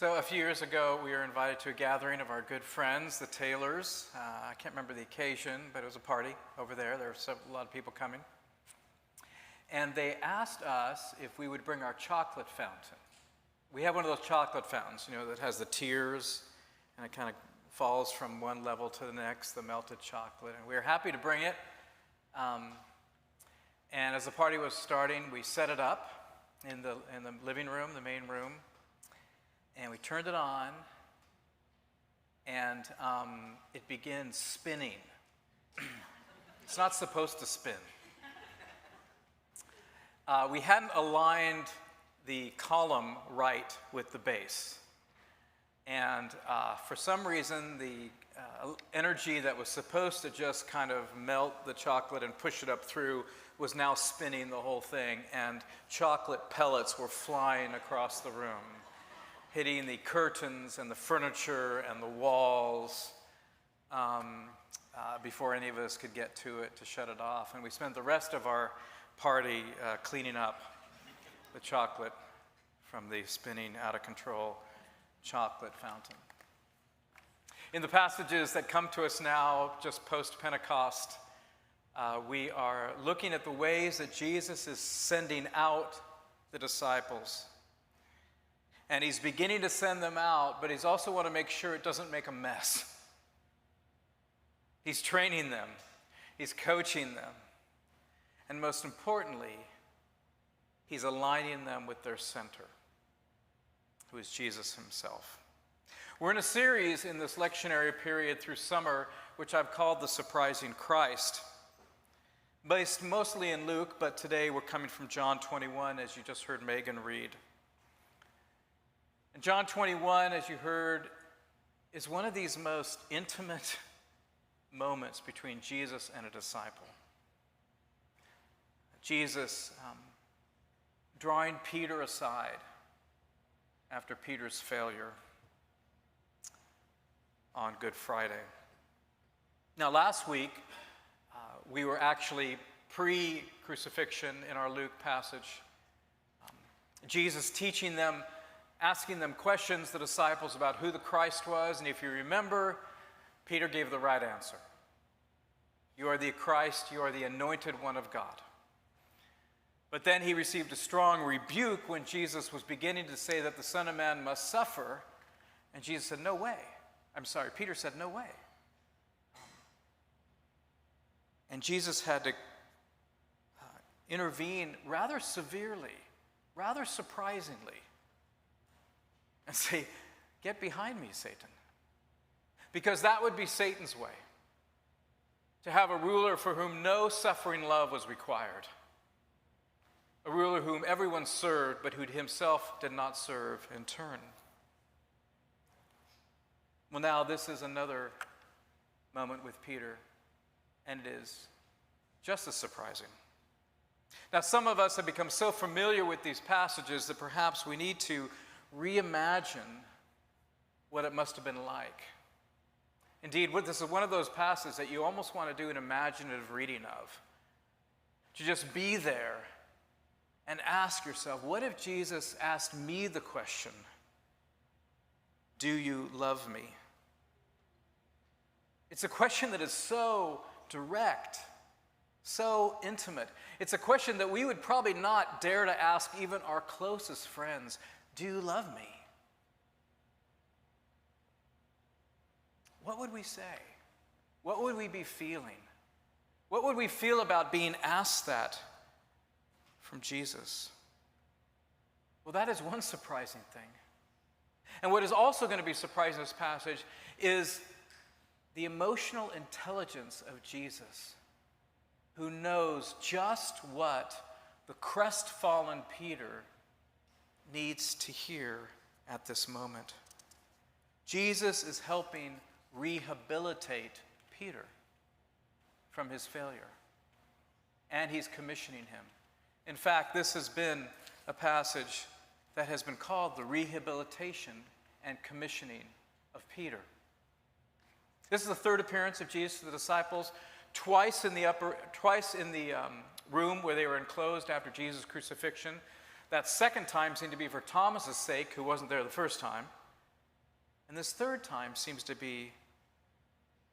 So a few years ago, we were invited to a gathering of our good friends, the Taylors. I can't remember the occasion, but it was a party over there. There were a lot of people coming. And they asked us if we would bring our chocolate fountain. We have one of those chocolate fountains, that has the tiers, and it kind of falls from one level to the next, the melted chocolate. And we were happy to bring it. And as the party was starting, we set it up in the living room, the main room. And we turned it on, and it begins spinning. It's not supposed to spin. We hadn't aligned the column right with the base. And for some reason, the energy that was supposed to just kind of melt the chocolate and push it up through was now spinning the whole thing, and chocolate pellets were flying across the room, hitting the curtains and the furniture and the walls before any of us could get to it to shut it off. And we spent the rest of our party cleaning up the chocolate from the spinning, out-of-control chocolate fountain. In the passages that come to us now, just post-Pentecost, we are looking at the ways that Jesus is sending out the disciples. And he's beginning to send them out, but he's also want to make sure it doesn't make a mess. He's training them. He's coaching them. And most importantly, he's aligning them with their center, who is Jesus himself. We're in a series in this lectionary period through summer, which I've called The Surprising Christ, based mostly in Luke, but today we're coming from John 21, as you just heard Megan read. And John 21, as you heard, is one of these most intimate moments between Jesus and a disciple. Jesus drawing Peter aside after Peter's failure on Good Friday. Now, last week, we were actually pre-crucifixion in our Luke passage. Jesus teaching them, asking them questions, the disciples, about who the Christ was. And if you remember, Peter gave the right answer. You are the Christ, you are the anointed one of God. But then he received a strong rebuke when Jesus was beginning to say that the Son of Man must suffer. And Jesus said, no way. Peter said, no way. And Jesus had to intervene rather severely, rather surprisingly, and say, get behind me, Satan. Because that would be Satan's way, to have a ruler for whom no suffering love was required, a ruler whom everyone served, but who himself did not serve in turn. Well, now this is another moment with Peter, and it is just as surprising. Now, some of us have become so familiar with these passages that perhaps we need to reimagine what it must have been like. Indeed, this is one of those passages that you almost want to do an imaginative reading of. To just be there and ask yourself, what if Jesus asked me the question, do you love me? It's a question that is so direct, so intimate. It's a question that we would probably not dare to ask even our closest friends. Do you love me? What would we say? What would we be feeling? What would we feel about being asked that from Jesus? Well, that is one surprising thing. And what is also going to be surprising in this passage is the emotional intelligence of Jesus, who knows just what the crestfallen Peter needs to hear at this moment. Jesus is helping rehabilitate Peter from his failure, and he's commissioning him. In fact, this has been a passage that has been called the rehabilitation and commissioning of Peter. This is the third appearance of Jesus to the disciples, twice in the room where they were enclosed after Jesus' crucifixion. That second time seemed to be for Thomas's sake, who wasn't there the first time. And this third time seems to be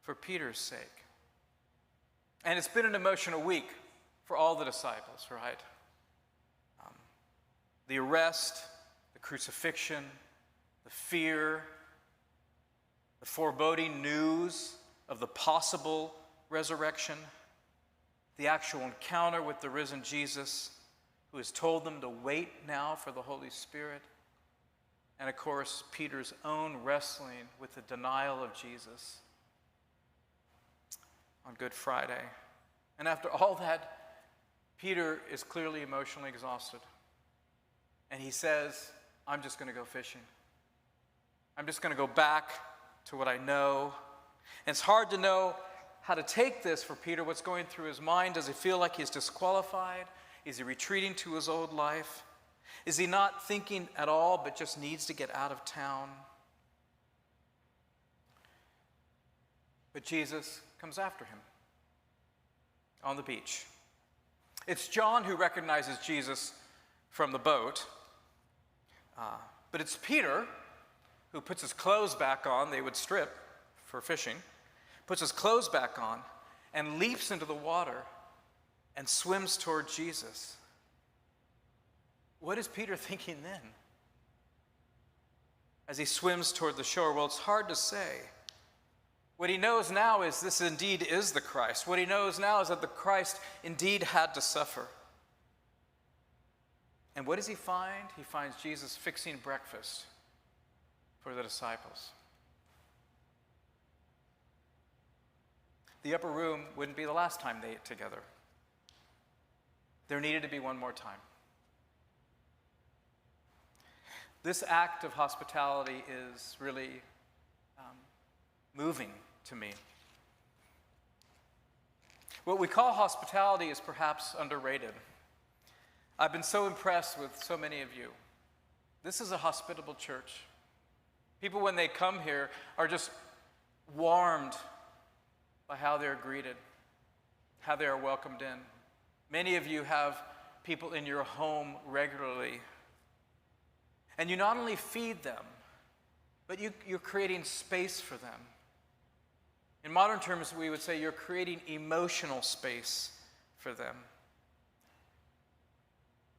for Peter's sake. And it's been an emotional week for all the disciples, right? The arrest, the crucifixion, the fear, the foreboding news of the possible resurrection, the actual encounter with the risen Jesus, who has told them to wait now for the Holy Spirit, and of course, Peter's own wrestling with the denial of Jesus on Good Friday. And after all that, Peter is clearly emotionally exhausted. And he says, I'm just going to go fishing. I'm just going to go back to what I know. And it's hard to know how to take this for Peter, what's going through his mind. Does he feel like he's disqualified? Is he retreating to his old life? Is he not thinking at all, but just needs to get out of town? But Jesus comes after him on the beach. It's John who recognizes Jesus from the boat, but it's Peter who puts his clothes back on. They would strip for fishing, puts his clothes back on, and leaps into the water and swims toward Jesus. What is Peter thinking then as he swims toward the shore? Well, it's hard to say. What he knows now is this indeed is the Christ. What he knows now is that the Christ indeed had to suffer. And what does he find? He finds Jesus fixing breakfast for the disciples. The upper room wouldn't be the last time they ate together. There needed to be one more time. This act of hospitality is really moving to me. What we call hospitality is perhaps underrated. I've been so impressed with so many of you. This is a hospitable church. People, when they come here, are just warmed by how they're greeted, how they are welcomed in. Many of you have people in your home regularly. And you not only feed them, but you're creating space for them. In modern terms, we would say you're creating emotional space for them,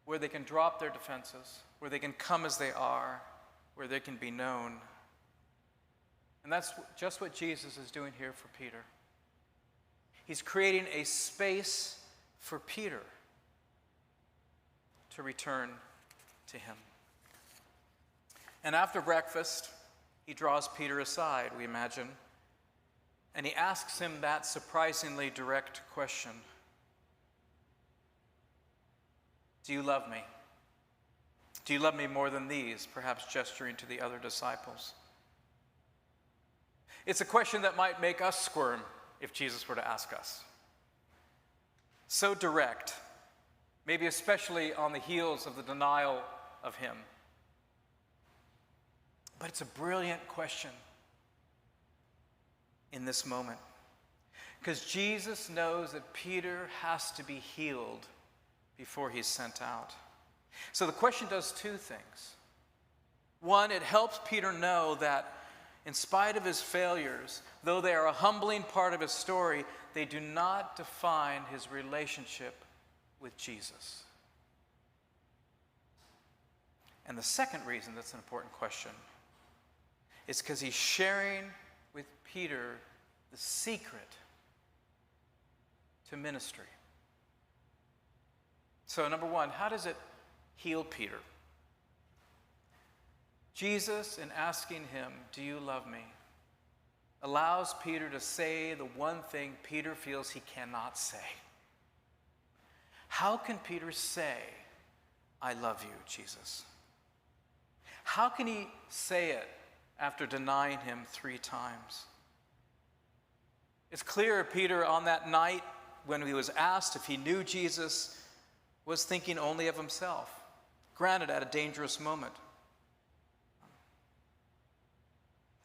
where they can drop their defenses, where they can come as they are, where they can be known. And that's just what Jesus is doing here for Peter. He's creating a space for Peter to return to him. And after breakfast, he draws Peter aside, we imagine, and he asks him that surprisingly direct question. Do you love me? Do you love me more than these? Perhaps gesturing to the other disciples. It's a question that might make us squirm if Jesus were to ask us. So direct, maybe especially on the heels of the denial of him. But it's a brilliant question in this moment, because Jesus knows that Peter has to be healed before he's sent out. So the question does two things. One, it helps Peter know that in spite of his failures, though they are a humbling part of his story, they do not define his relationship with Jesus. And the second reason that's an important question is because he's sharing with Peter the secret to ministry. So number one, how does it heal Peter? Jesus, in asking him, do you love me, allows Peter to say the one thing Peter feels he cannot say. How can Peter say, I love you, Jesus? How can he say it after denying him 3 times? It's clear Peter, on that night when he was asked if he knew Jesus, was thinking only of himself, granted at a dangerous moment.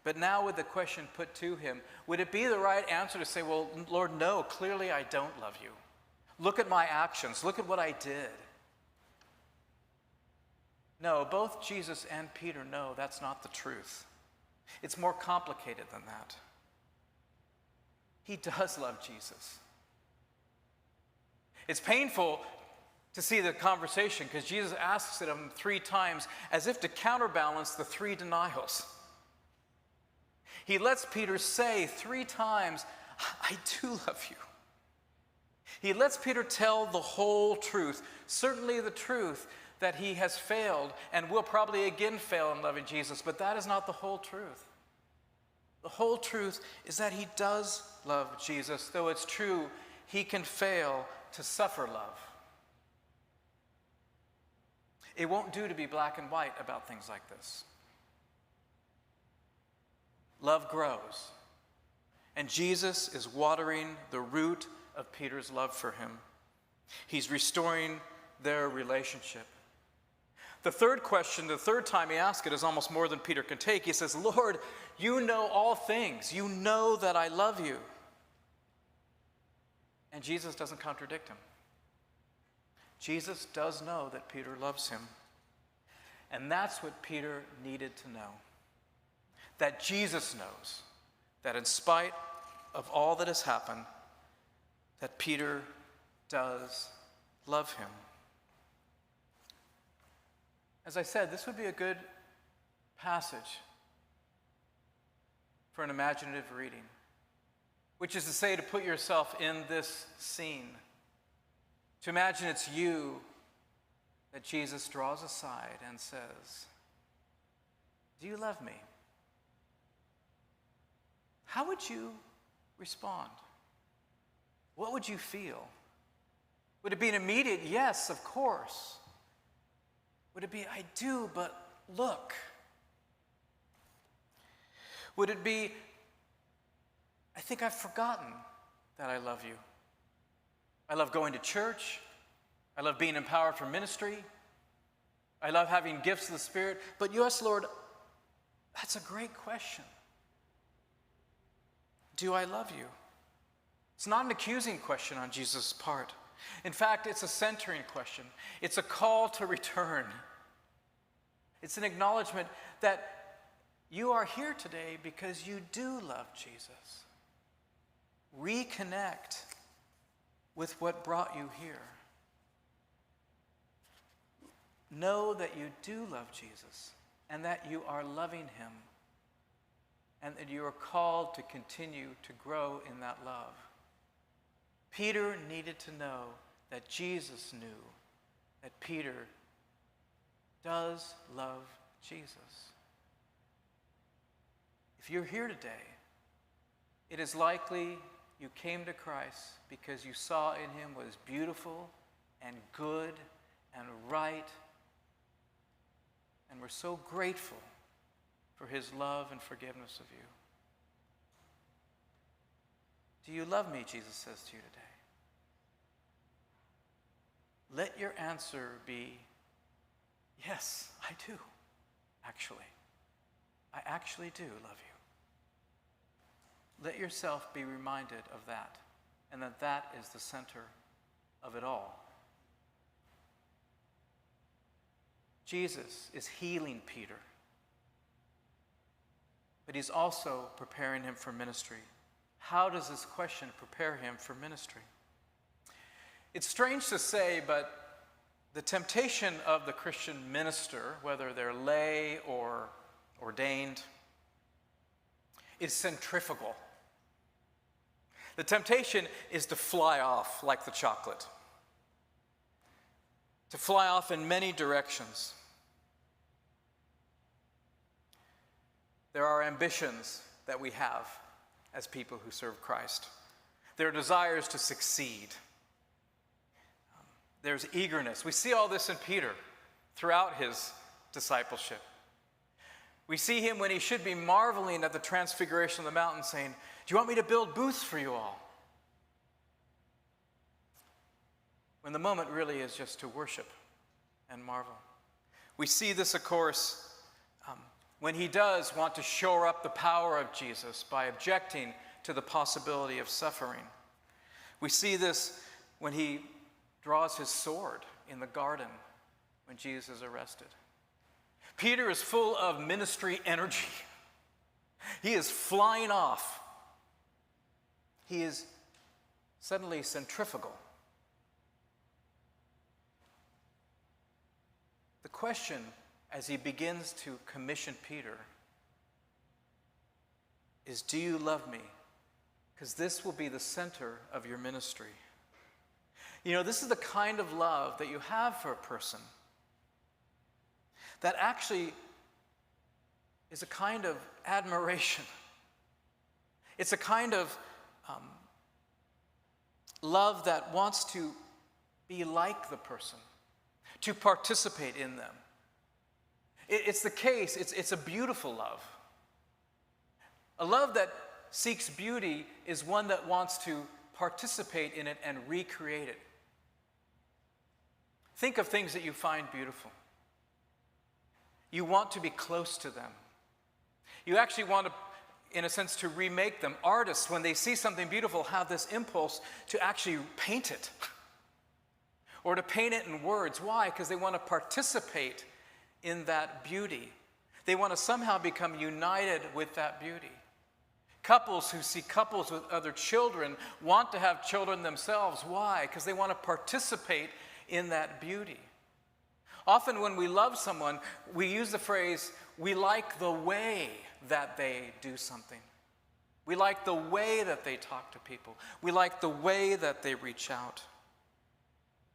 But now with the question put to him, would it be the right answer to say, well, Lord, no, clearly I don't love you. Look at my actions. Look at what I did. No, both Jesus and Peter know that's not the truth. It's more complicated than that. He does love Jesus. It's painful to see the conversation because Jesus asks it of him 3 times as if to counterbalance the 3 denials. He lets Peter say 3 times, I do love you. He lets Peter tell the whole truth, certainly the truth that he has failed and will probably again fail in loving Jesus, but that is not the whole truth. The whole truth is that he does love Jesus, though it's true he can fail to suffer love. It won't do to be black and white about things like this. Love grows, and Jesus is watering the root of Peter's love for him. He's restoring their relationship. The third question, the third time he asks it, is almost more than Peter can take. He says, Lord, you know all things. You know that I love you. And Jesus doesn't contradict him. Jesus does know that Peter loves him. And that's what Peter needed to know. That Jesus knows that in spite of all that has happened, that Peter does love him. As I said, this would be a good passage for an imaginative reading, which is to say, to put yourself in this scene, to imagine it's you that Jesus draws aside and says, do you love me? How would you respond? What would you feel? Would it be an immediate yes, of course? Would it be, I do, but look? Would it be, I think I've forgotten that I love you? I love going to church. I love being empowered for ministry. I love having gifts of the Spirit. But yes, Lord, that's a great question. Do I love you? It's not an accusing question on Jesus' part. In fact, it's a centering question. It's a call to return. It's an acknowledgement that you are here today because you do love Jesus. Reconnect with what brought you here. Know that you do love Jesus and that you are loving him and that you are called to continue to grow in that love. Peter needed to know that Jesus knew that Peter does love Jesus. If you're here today, it is likely you came to Christ because you saw in him what is beautiful and good and right, and we're so grateful for his love and forgiveness of you. Do you love me, Jesus says to you today? Let your answer be, yes, I do, actually. I actually do love you. Let yourself be reminded of that, and that that is the center of it all. Jesus is healing Peter, but he's also preparing him for ministry. How does this question prepare him for ministry? It's strange to say, but the temptation of the Christian minister, whether they're lay or ordained, is centrifugal. The temptation is to fly off like the chocolate, to fly off in many directions. There are ambitions that we have as people who serve Christ. There are desires to succeed. There's eagerness. We see all this in Peter throughout his discipleship. We see him when he should be marveling at the transfiguration of the mountain saying, do you want me to build booths for you all? When the moment really is just to worship and marvel. We see this, of course, when he does want to shore up the power of Jesus by objecting to the possibility of suffering. We see this when he draws his sword in the garden when Jesus is arrested. Peter is full of ministry energy. He is flying off. He is suddenly centrifugal. The question, as he begins to commission Peter, is, do you love me? Because this will be the center of your ministry. You know, this is the kind of love that you have for a person that actually is a kind of admiration. It's a kind of love that wants to be like the person, to participate in them. It's the case, it's a beautiful love. A love that seeks beauty is one that wants to participate in it and recreate it. Think of things that you find beautiful. You want to be close to them. You actually want to, in a sense, to remake them. Artists, when they see something beautiful, have this impulse to actually paint it. Or to paint it in words. Why? Because they want to participate in that beauty. They want to somehow become united with that beauty. Couples who see couples with other children want to have children themselves. Why? Because they want to participate in that beauty. Often when we love someone, we use the phrase, we like the way that they do something. We like the way that they talk to people. We like the way that they reach out.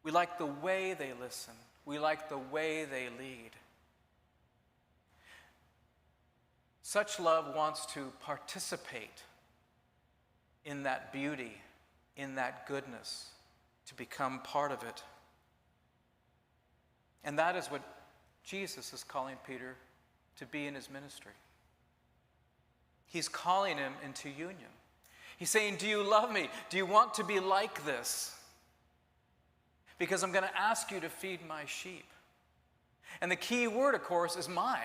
We like the way they listen. We like the way they lead. Such love wants to participate in that beauty, in that goodness, to become part of it. And that is what Jesus is calling Peter to be in his ministry. He's calling him into union. He's saying, do you love me? Do you want to be like this? Because I'm going to ask you to feed my sheep. And the key word, of course, is my.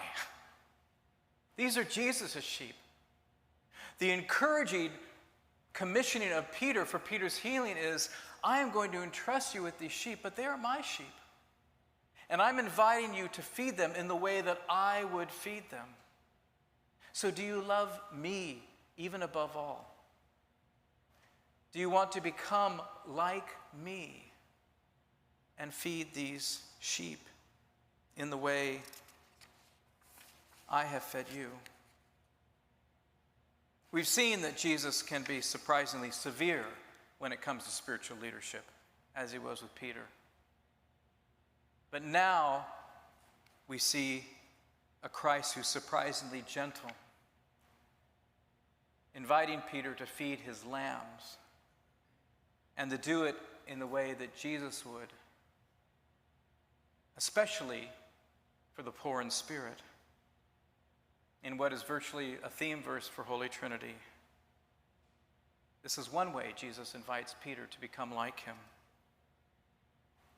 These are Jesus' sheep. The encouraging commissioning of Peter for Peter's healing is, I am going to entrust you with these sheep, but they are my sheep. And I'm inviting you to feed them in the way that I would feed them. So do you love me even above all? Do you want to become like me and feed these sheep in the way I have fed you? We've seen that Jesus can be surprisingly severe when it comes to spiritual leadership, as he was with Peter. But now we see a Christ who's surprisingly gentle, inviting Peter to feed his lambs and to do it in the way that Jesus would, especially for the poor in spirit, in what is virtually a theme verse for Holy Trinity. This is one way Jesus invites Peter to become like him.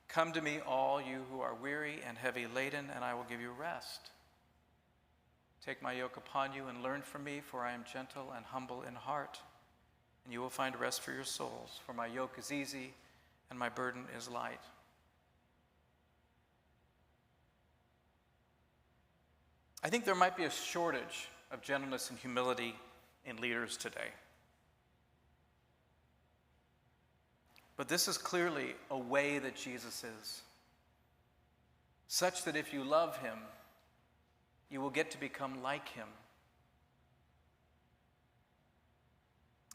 Come to me, all you who are weary and heavy laden, and I will give you rest. Take my yoke upon you and learn from me, for I am gentle and humble in heart, and you will find rest for your souls. For my yoke is easy and my burden is light. I think there might be a shortage of gentleness and humility in leaders today. But this is clearly a way that Jesus is, such that if you love him, you will get to become like him.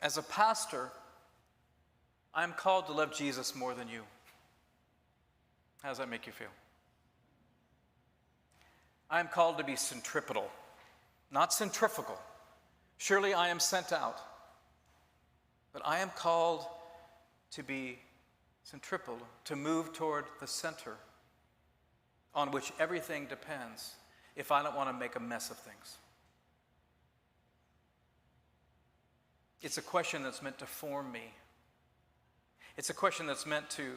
As a pastor, I'm called to love Jesus more than you. How does that make you feel? I'm called to be centripetal, not centrifugal. Surely I am sent out, but I am called to be centripetal, to move toward the center on which everything depends if I don't want to make a mess of things. It's a question that's meant to form me. It's a question that's meant to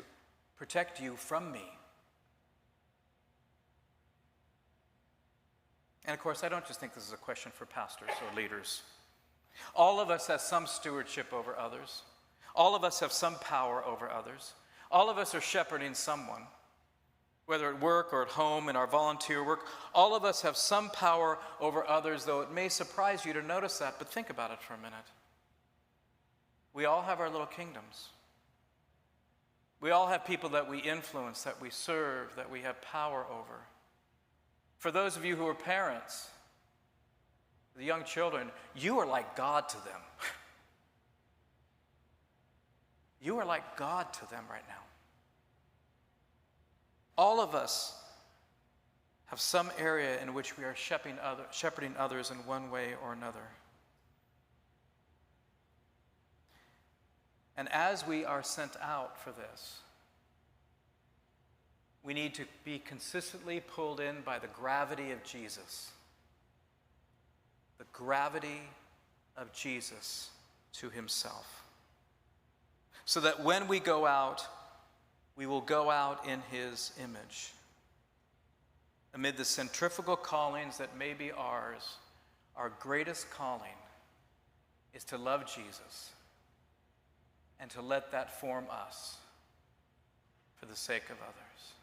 protect you from me. And of course, I don't just think this is a question for pastors or leaders. All of us have some stewardship over others. All of us have some power over others. All of us are shepherding someone. Whether at work or at home, in our volunteer work, all of us have some power over others, though it may surprise you to notice that, but think about it for a minute. We all have our little kingdoms. We all have people that we influence, that we serve, that we have power over. For those of you who are parents, the young children, you are like God to them. You are like God to them right now. All of us have some area in which we are shepherding others in one way or another. And as we are sent out for this, we need to be consistently pulled in by the gravity of Jesus. The gravity of Jesus to himself. So that when we go out, we will go out in his image. Amid the centrifugal callings that may be ours, our greatest calling is to love Jesus and to let that form us for the sake of others.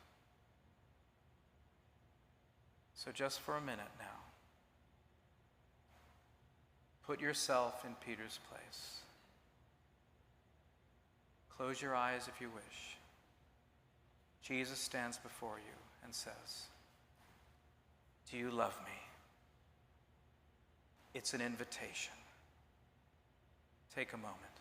So just for a minute now, put yourself in Peter's place. Close your eyes if you wish. Jesus stands before you and says, "Do you love me?" It's an invitation. Take a moment.